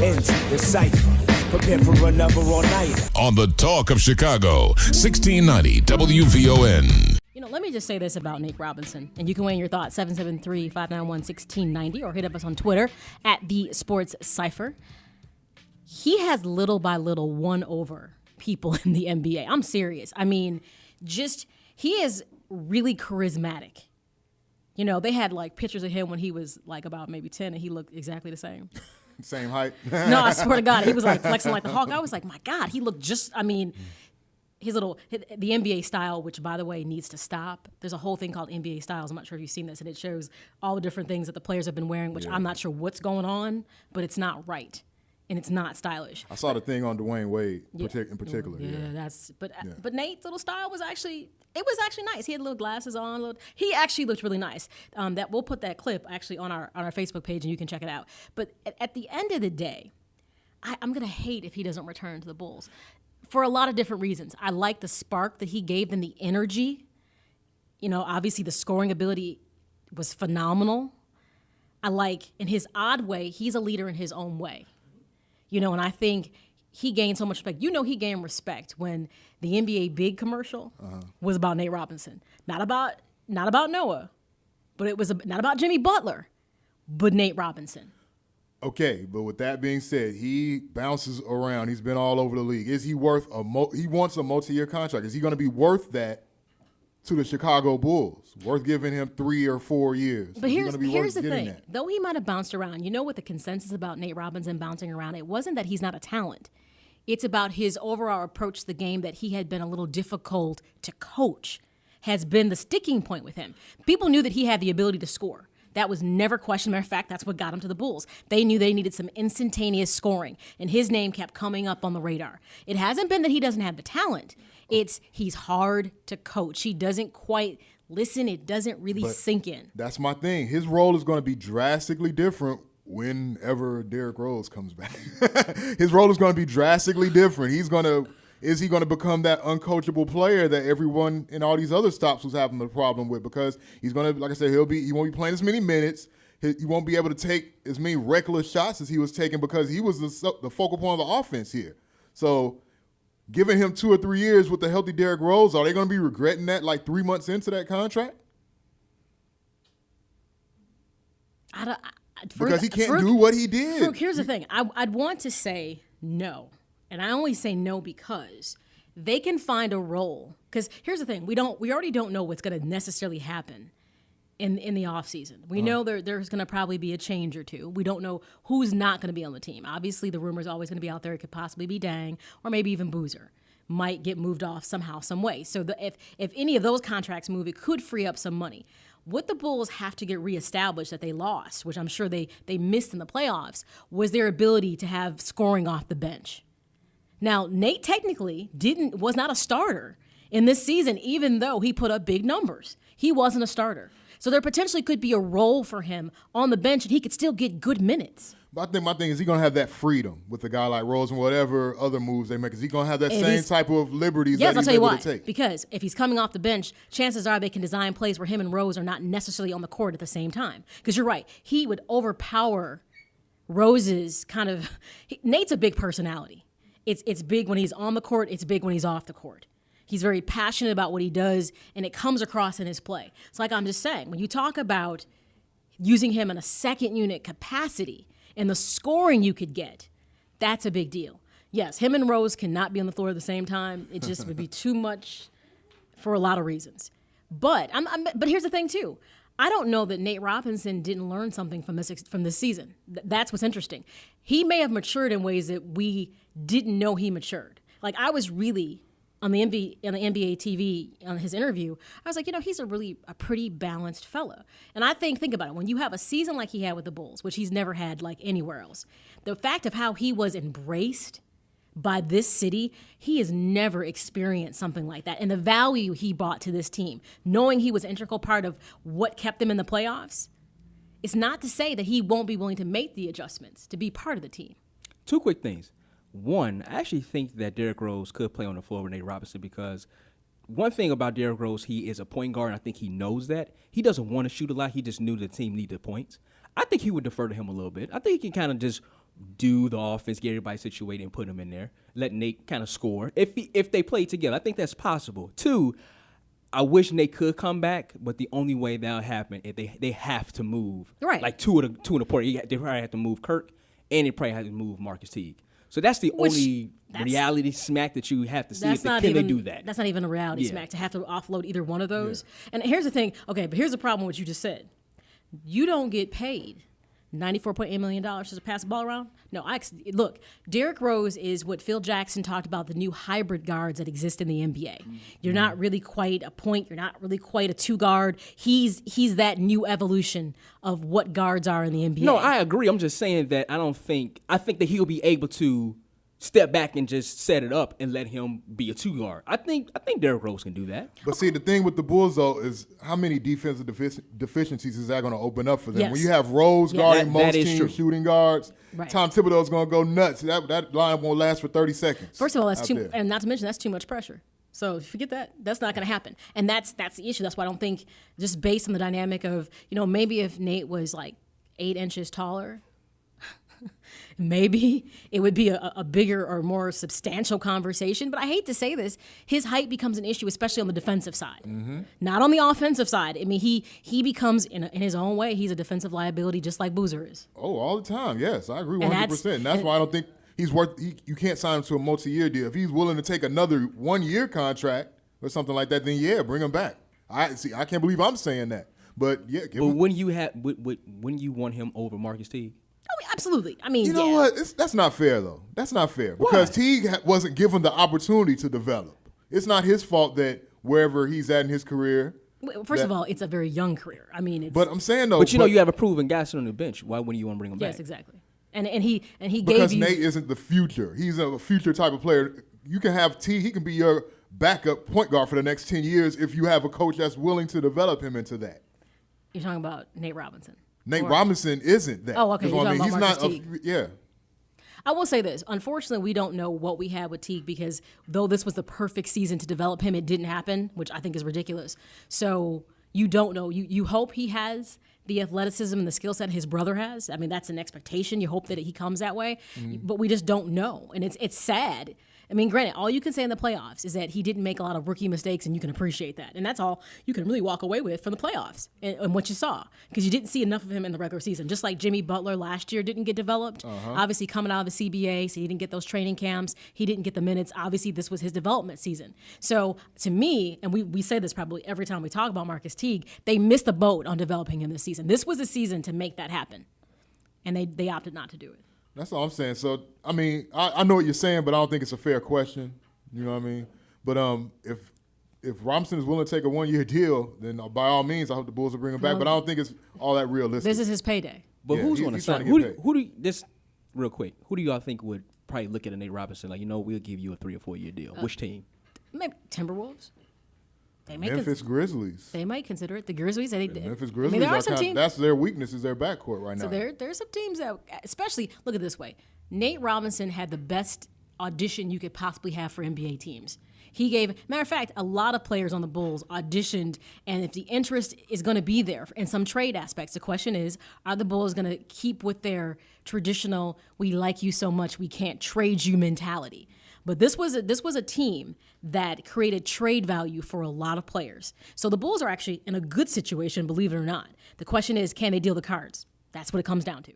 into the Cypher. Prepare for another all-nighter. On the Talk of Chicago, 1690 WVON. You know, let me just say this about Nate Robinson, and you can weigh in your thoughts, 773-591-1690, or hit up us on Twitter at the Sports Cypher. He has little by little won over people in the NBA. I'm serious. I mean, he is really charismatic. You know, they had like pictures of him when he was like about maybe 10 and he looked exactly the same. Same height? No, I swear to God, he was like flexing like the Hulk. I was like, my God, he looked the NBA style, which by the way needs to stop. There's a whole thing called NBA styles. I'm not sure if you've seen this, and it shows all the different things that the players have been wearing, which I'm not sure what's going on, but it's not right. And it's not stylish. I saw the thing on Dwayne Wade in particular. But Nate's little style was actually nice. He had little glasses on. He actually looked really nice. That we'll put that clip actually on our Facebook page and you can check it out. But at the end of the day, I'm gonna hate if he doesn't return to the Bulls for a lot of different reasons. I like the spark that he gave them, the energy. You know, obviously the scoring ability was phenomenal. I like, in his odd way, he's a leader in his own way. You know, and I think he gained so much respect. You know, he gained respect when the NBA Big commercial was about Nate Robinson. Not about Noah, but it was not about Jimmy Butler, but Nate Robinson. Okay, but with that being said, he bounces around. He's been all over the league. Is he worth he wants a multi-year contract. Is he going to be worth that to the Chicago Bulls? Worth giving him 3 or 4 years? But here's the thing. That? Though he might have bounced around, you know what the consensus about Nate Robinson bouncing around, it wasn't that he's not a talent. It's about his overall approach to the game, that he had been a little difficult to coach, has been the sticking point with him. People knew that he had the ability to score. That was never questioned. Matter of fact, that's what got him to the Bulls. They knew they needed some instantaneous scoring, and his name kept coming up on the radar. It hasn't been that he doesn't have the talent. He's hard to coach. He doesn't quite listen. It doesn't really sink in. That's my thing. His role is going to be drastically different whenever Derrick Rose comes back. His role is going to be drastically different. Is he going to become that uncoachable player that everyone in all these other stops was having a problem with? Because he's going to, like I said, he won't be playing as many minutes. He won't be able to take as many reckless shots as he was taking because he was the focal point of the offense here. So giving him 2 or 3 years with the healthy Derrick Rose, are they going to be regretting that like 3 months into that contract? Because he can't do what he did. Faruq, here's the thing. I'd want to say no. And I only say no because they can find a role. Because here's the thing. We already don't know what's going to necessarily happen in the offseason. We know there's going to probably be a change or two. We don't know who's not going to be on the team. Obviously, the rumor's always going to be out there. It could possibly be Dang or maybe even Boozer might get moved off somehow, some way. So if any of those contracts move, it could free up some money. What the Bulls have to get reestablished that they lost, which I'm sure they missed in the playoffs, was their ability to have scoring off the bench. Now, Nate technically was not a starter in this season, even though he put up big numbers. He wasn't a starter. So there potentially could be a role for him on the bench, and he could still get good minutes. But I think my thing is, he going to have that freedom with a guy like Rose and whatever other moves they make. Is he going to have that same type of liberties that he's able to take? Because if he's coming off the bench, chances are they can design plays where him and Rose are not necessarily on the court at the same time. Because you're right, he would overpower Rose's Nate's a big personality. It's big when he's on the court. It's big when he's off the court. He's very passionate about what he does, and it comes across in his play. It's like I'm just saying, when you talk about using him in a second unit capacity and the scoring you could get, that's a big deal. Yes, him and Rose cannot be on the floor at the same time. It just would be too much for a lot of reasons. But here's the thing, too. I don't know that Nate Robinson didn't learn something from this season. That's what's interesting. He may have matured in ways that we didn't know he matured. Like, I was really on the NBA TV on his interview. I was like, he's a pretty balanced fella. And I think about it. When you have a season like he had with the Bulls, which he's never had like anywhere else, the fact of how he was embraced by this city, he has never experienced something like that. And the value he brought to this team, knowing he was an integral part of what kept them in the playoffs, it's not to say that he won't be willing to make the adjustments to be part of the team. 2 quick things. One, I actually think that Derrick Rose could play on the floor with Nate Robinson because one thing about Derrick Rose, he is a point guard, and I think he knows that. He doesn't want to shoot a lot. He just knew the team needed points. I think he would defer to him a little bit. I think he can kind of just do the offense, get everybody situated, and put him in there. Let Nate kind of score if they play together. I think that's possible. 2, I wish Nate could come back, but the only way that'll happen is they have to move. Right. Like two in the port. They probably have to move Kirk, and they probably have to move Marcus Teague. So that's the only reality smack that you have to see. Can they do that? That's not even a reality smack to have to offload either one of those. Yeah. And here's the thing. Okay, but here's the problem with what you just said. You don't get paid $94.8 million to pass the ball around? No, look, Derrick Rose is what Phil Jackson talked about, the new hybrid guards that exist in the NBA. You're not really quite a point. You're not really quite a 2 guard. He's that new evolution of what guards are in the NBA. No, I agree. I'm just saying that I think that he'll be able to step back and just set it up and let him be a 2 guard. I think Derrick Rose can do that. But see, the thing with the Bulls, though, is how many defensive deficiencies is that going to open up for them? Yes. When you have Rose guarding most teams' true. shooting guards, Right. Tom Thibodeau's going to go nuts. That line won't last for 30 seconds. First of all, that's there. and not to mention that's too much pressure. So forget that. That's not going to happen. And that's the issue. That's why I don't think, just based on the dynamic of, maybe if Nate was like 8 inches taller, maybe it would be a bigger or more substantial conversation. But I hate to say this, his height becomes an issue, especially on the defensive side, not on the offensive side. I mean, he becomes in his own way, he's a defensive liability, just like Boozer is. Oh, all the time. Yes, I agree 100%. And That's why I don't think he's worth. You can't sign him to a multi-year deal. If he's willing to take another 1-year contract or something like that, then yeah, bring him back. I can't believe I'm saying that, but yeah. When you want him over Marcus Teague? Oh, absolutely. I mean, you know what? That's not fair, though. That's not fair because Teague wasn't given the opportunity to develop. It's not his fault that wherever he's at in his career. First of all, it's a very young career. I mean, but I'm saying though. But you have a proven guy sitting on the bench. Why wouldn't you want to bring him back? Yes, exactly. And he gave because you, Nate isn't the future. He's a future type of player. You can have Teague. He can be your backup point guard for the next 10 years if you have a coach that's willing to develop him into that. You're talking about Nate Robinson. Nate Robinson isn't that. Oh, okay. You're talking about Marcus Teague. Yeah. I will say this. Unfortunately, we don't know what we had with Teague because though this was the perfect season to develop him, it didn't happen, which I think is ridiculous. So you don't know. You hope he has the athleticism and the skill set his brother has. I mean, that's an expectation. You hope that he comes that way, but we just don't know. And it's sad. I mean, granted, all you can say in the playoffs is that he didn't make a lot of rookie mistakes, and you can appreciate that. And that's all you can really walk away with from the playoffs and what you saw, because you didn't see enough of him in the regular season. Just like Jimmy Butler last year didn't get developed. Obviously, coming out of the CBA, so he didn't get those training camps. He didn't get the minutes. Obviously, this was his development season. So to me, and we say this probably every time we talk about Marcus Teague, they missed the boat on developing him this season. This was the season to make that happen, and they opted not to do it. That's all I'm saying. So, I mean, I know what you're saying, but I don't think it's a fair question. You know what I mean? But if Robinson is willing to take a 1-year deal, then by all means, I hope the Bulls will bring him back. But I don't think it's all that realistic. This is his payday. But Yeah, who's going to he's trying sign? to get paid. This real quick? Who do y'all think would probably look at a Nate Robinson like, we'll give you a 3 or 4 year deal? Which team? Maybe Timberwolves. They may Memphis Grizzlies. They might consider it. The Grizzlies. The Memphis Grizzlies. I mean, there are some teams. That's their weakness is their backcourt right now. So there's some teams that, especially, look at it this way. Nate Robinson had the best audition you could possibly have for NBA teams. Matter of fact, a lot of players on the Bulls auditioned, and if the interest is going to be there in some trade aspects, the question is, are the Bulls going to keep with their traditional, we like you so much, we can't trade you mentality? But this was a team that created trade value for a lot of players. So the Bulls are actually in a good situation, believe it or not. The question is, can they deal the cards? That's what it comes down to.